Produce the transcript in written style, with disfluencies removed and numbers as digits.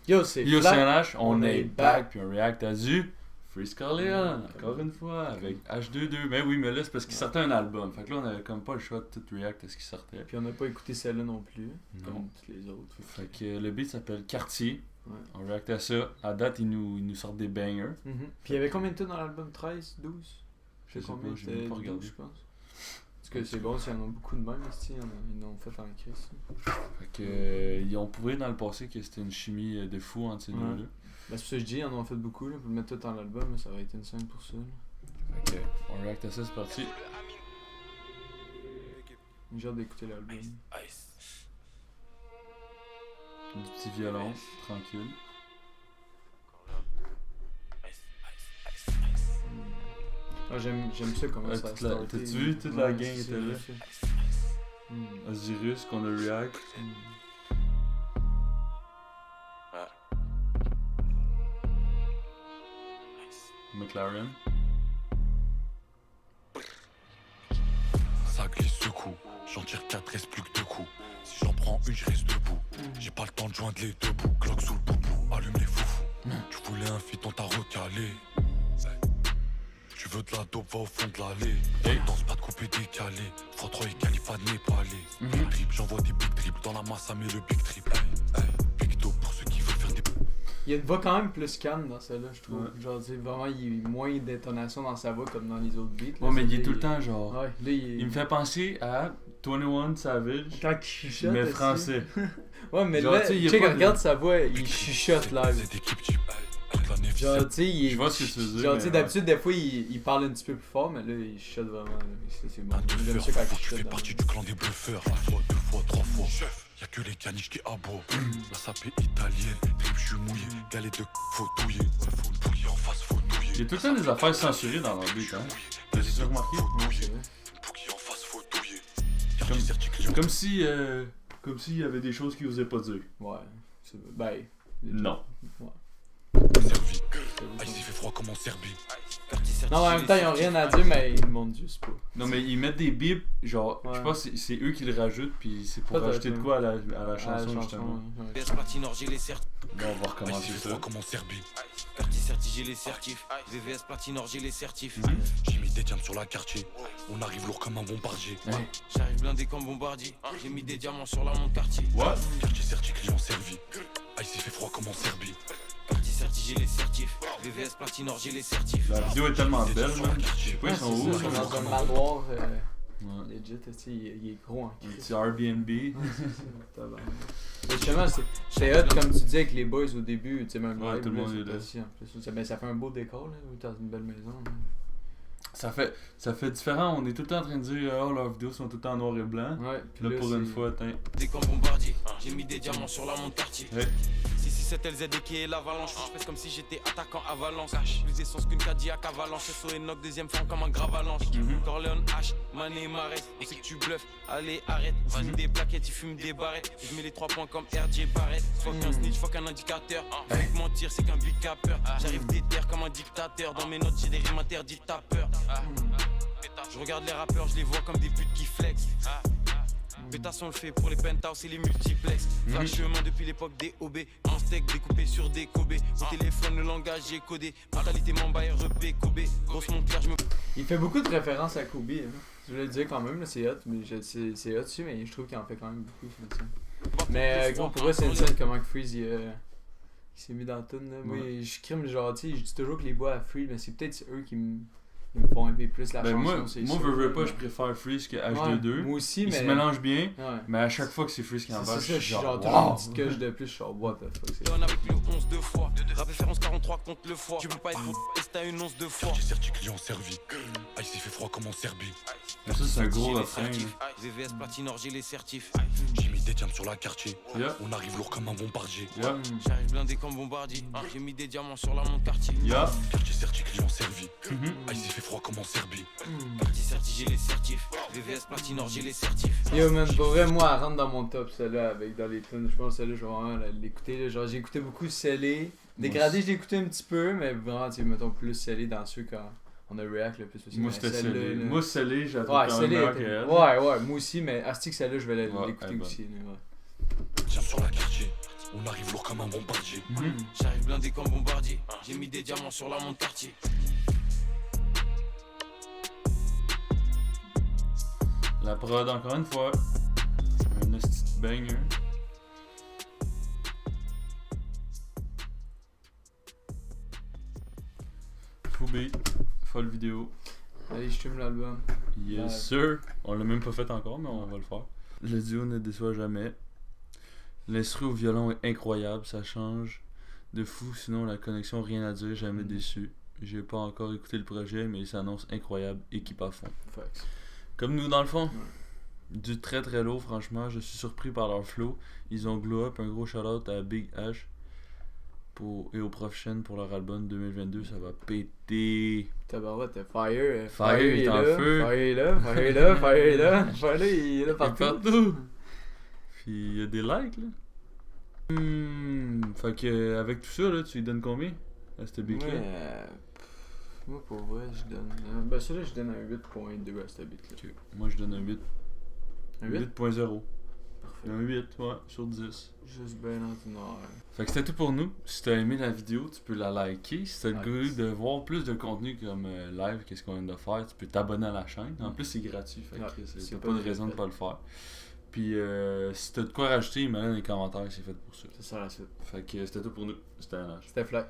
Yo, c'est Yo, Flac. CNH, on On est est back, puis on react à du Freeze Corleone, encore une fois, avec H22. Mais oui, mais là, c'est parce qu'il sortait un album. Fait que là, on avait comme pas le choix de tout react à ce qui sortait. Puis on n'a pas écouté celle-là non plus, Non. comme toutes les autres. Fait que le beat s'appelle Quartier. Ouais. On react à ça. À date, ils nous sortent des bangers. Puis il y avait combien de temps dans l'album? 13? 12? Je sais combien, pas, j'ai c'était même pas regardé. 12, je pense. Parce que c'est bon, s'il y en a beaucoup de même, ils en ont fait en crise. Fait que, ils ont prouvé dans le passé que c'était une chimie de fou entre ces deux-là. Ben, c'est pour ça que je dis, ils en ont fait beaucoup, là, pour le mettre tout dans l'album, là, ça aurait été une scène pour ça. Là. Fait que, on react à ça, c'est parti. J'ai hâte d'écouter l'album. Du petit violon, tranquille. Ah, j'aime ça comment ça a starté. T'as-tu vu toute la gang était là? Mm. Osiris, qu'on a react. McLaren. Ça glisse ce coup, j'en tire 4, reste plus que 2 coups. Si j'en prends une, je reste debout. J'ai pas le temps de joindre les deux bouts. Glock sous le boubou, allume les foufous. Tu voulais un feat, on t'a recalé. Tu veux de la dope, va au fond de l'allée. Danse pas de coupé décalé. X3 et Khalifa népalais. Big trip, j'envoie des big trips. Dans la masse, ça met le big trip. Big dope pour ceux qui veulent faire des. Il y a une voix quand même plus calme dans celle-là, je trouve. Ouais. Genre, tu sais, vraiment, il y a moins d'intonation dans sa voix comme dans les autres beats. Ouais, mais il est tout le temps genre. Ouais, là, Il me fait penser à 21 Savage, Quand il chuchote. mais aussi. français. Ouais, mais Genre, là, tu sais, il y a check, pas de- regarde sa voix, il chuchote live. C'est d'équipe type. Toute la nef, Genre, tu sais, il est. Je vois ce que tu veux dire, Genre, mais tu sais, d'habitude, des fois, il parle un petit peu plus fort, mais là, il chuchote vraiment. Là. C'est bon. un J'aime teufeur, ça quand il tu chuchote. fais partie du clan des bluffeurs. Une fois, deux fois, trois fois. Y'a que les caniches qui aboient. La sapée italienne, trip, je suis mouillé. Galette de faut douiller. Faut qu'il en face, faut douiller. Il y a tout le temps des affaires censurées dans leur beat, hein. T'as remarqué? Ouais, c'est vrai. Faut qu'il en face, faut douiller. Quartier certifié. Comme si. Comme s'il y avait des choses qu'ils osaient pas dire. Ouais. C'est ben. Non. Ouais. Servi. Ah, il s'est fait froid comme en Serbie. Non, mais en même temps, ils ont rien à dire, mais ils le montrent juste pas. Non, mais ils mettent des bips, genre, Ouais. je pense que c'est eux qui le rajoutent, puis c'est pour Peut-être, rajouter de quoi à la chanson, Ah, justement. ouais. PS platine, or j'ai les certifs. Là, on va Ah, il recommencer s'est fait ça. froid comme en Serbie. Quartier certi, j'ai les certifs. VVS platine, or j'ai les certifs. J'ai mis des diamants sur la quartier. On arrive lourd comme un bombardier. Ouais. J'arrive blindé comme bombardier. J'ai mis des diamants sur la montre quartier. What? Quartier certi, client servi. Ah, il s'est fait froid comme en Serbie. Quartier certi, j'ai les certifs. VVS platine, or j'ai les certifs. La vidéo est tellement belle, man. Je sais pas, Ouais, ils sont c'est où, ça, là. dans un manoir Ouais. legit, tu sais, il est gros en Un crise. petit Airbnb. Mais justement, c'est hot comme tu dis avec les boys au début, tu sais, même Ouais, live, tout le là, monde c'est est là. aussi, en plus. Ça fait un beau décor, là, où t'as une belle maison. Là. Ça fait différent, on est tout le temps en train de dire oh leurs vidéos sont tout le temps en noir et blanc. Ouais, Là pour une fois, t'in. Des comme bombardier. J'ai mis des diamants sur la montre quartier. Hey. 667 LZ qui est l'avalanche. Je fais comme si j'étais attaquant à Valence. Plus essence qu'une Cadillac à Valence. SO et knock, deuxième forme comme un gravalanche. Corleone H, Mané Marais. On sait que tu bluffes, allez arrête. Fume des plaquettes, il fume des barrettes. Je mets les 3 points comme RJ Barrett. Fuck un snitch, fuck un indicateur. Fuck mentir, c'est qu'un big capper. J'arrive déter comme un dictateur. Dans mes notes, j'ai des rimes interdites, t'as peur. Je regarde les rappeurs, je les vois comme des putes qui flex. Pétasse on le fait pour les penthouse et les multiplex. Flash chemin depuis l'époque des OB. Un steak découpé sur des Kobe. Au téléphone le langage j'ai codé. Mentalité Mamba REP Kobe. Grosse montre claire je me. Il fait beaucoup de références à Kobe. Hein. Je voulais le dire quand même, là, c'est hot, mais c'est hot dessus, mais je trouve qu'il en fait quand même beaucoup. Mais gros, pour moi, c'est une scène comment que Freeze il s'est mis dans le tune. Là. Moi, je crime genre, tu sais, je dis toujours que les bois à Freeze, mais c'est peut-être eux qui me font aimer plus la Ben chanson. moi, c'est moi sûr, veux pas, mais- je préfère Freeze que Ouais, H22. moi aussi, Ils mais. se mélangent bien, Ouais. mais à chaque fois que c'est Freeze qui en C'est parle, ça, je suis genre, wow. toujours une petite coche de plus, je suis genre, what the fuck, c'est On avec le 11 deux fois. Rappel faire 11-43 contre le foie. Tu peux pas être pour si t'as une once de fois. Quartier certi, client servi. Ah, il s'est fait froid comme en Serbie. Mais ça c'est un gros J'ai les refrain. certifs. là. VVS platine, or j'ai les certifs. J'ai mis des diamants sur la quartier. Yeah. On arrive lourd comme un bombardier. Yeah. J'arrive blindé comme bombardier. J'ai mis des diamants sur la montre quartier. Yeah. Quartier certi, client servi. Mhm. Ah, il s'est fait froid comme en Serbie. Quartier certi, j'ai les certifs. VVS platine, or j'ai les certifs. Yo man, pour vrai, moi, elle rentre dans mon top, celle-là, avec dans les tunes. Je pense que celle-là, je vais vraiment l'écouter. Là. Genre, j'ai écouté beaucoup Scellé. Dégradé, je l'ai écouté un petit peu, mais vraiment, tu sais, mettons plus Scellé dans ceux quand on a react le plus aussi. Moi Mais c'était celle-là, Scellé. là- Moi Scellé, j'ai trouvé Ouais, quand même Scellé. meilleur qu'elle. Ouais, moi aussi, mais Asti que celle-là, je vais Ouais, l'écouter elle est aussi. Là, ouais. Tiens sur la quartier. On arrive lourd comme un bombardier. J'arrive blindé comme bombardier. J'ai mis des diamants sur la montre quartier. La prod, encore une fois. Un esti banger. Fou beat, folle vidéo. Allez, je stream l'album. Yes Ouais. sir. On l'a même pas fait encore, mais on va le faire. Le duo ne déçoit jamais. L'instru au violon est incroyable, ça change de fou, sinon la connexion rien à dire, jamais déçu. J'ai pas encore écouté le projet, mais il s'annonce incroyable, équipe à fond. Facts. Comme nous dans le fond. Du très très lourd, franchement, je suis surpris par leur flow. Ils ont glow up, un gros shout out à Big H et au Prof Chen pour leur album 2022, ça va péter. Tabarouette, Fire. Fire est en feu. Fire est là, Fire est là, Fire est là. Fire là, il est là partout. Puis il y a des likes là. Fait que avec tout ça là, tu lui donnes combien à cette beat là? Moi pour vrai, je donne. Ben celui-là, je donne un 8.2 à cette beat là. Ok. Moi je donne un 8. Un 8? 8.0. Parfait. Un 8, ouais, sur 10. Juste ben ordinaire. Fait que c'était tout pour nous. Si t'as aimé la vidéo, tu peux la liker. Si t'as le goût de voir plus de contenu comme live, qu'est-ce qu'on vient de faire, tu peux t'abonner à la chaîne. En plus, c'est gratuit. Fait que c'est pas de raison de pas le faire. Puis si t'as de quoi rajouter, mets-le dans les commentaires, c'est fait pour ça. C'est ça la suite. Fait que c'était tout pour nous. C'était un âge. C'était flat.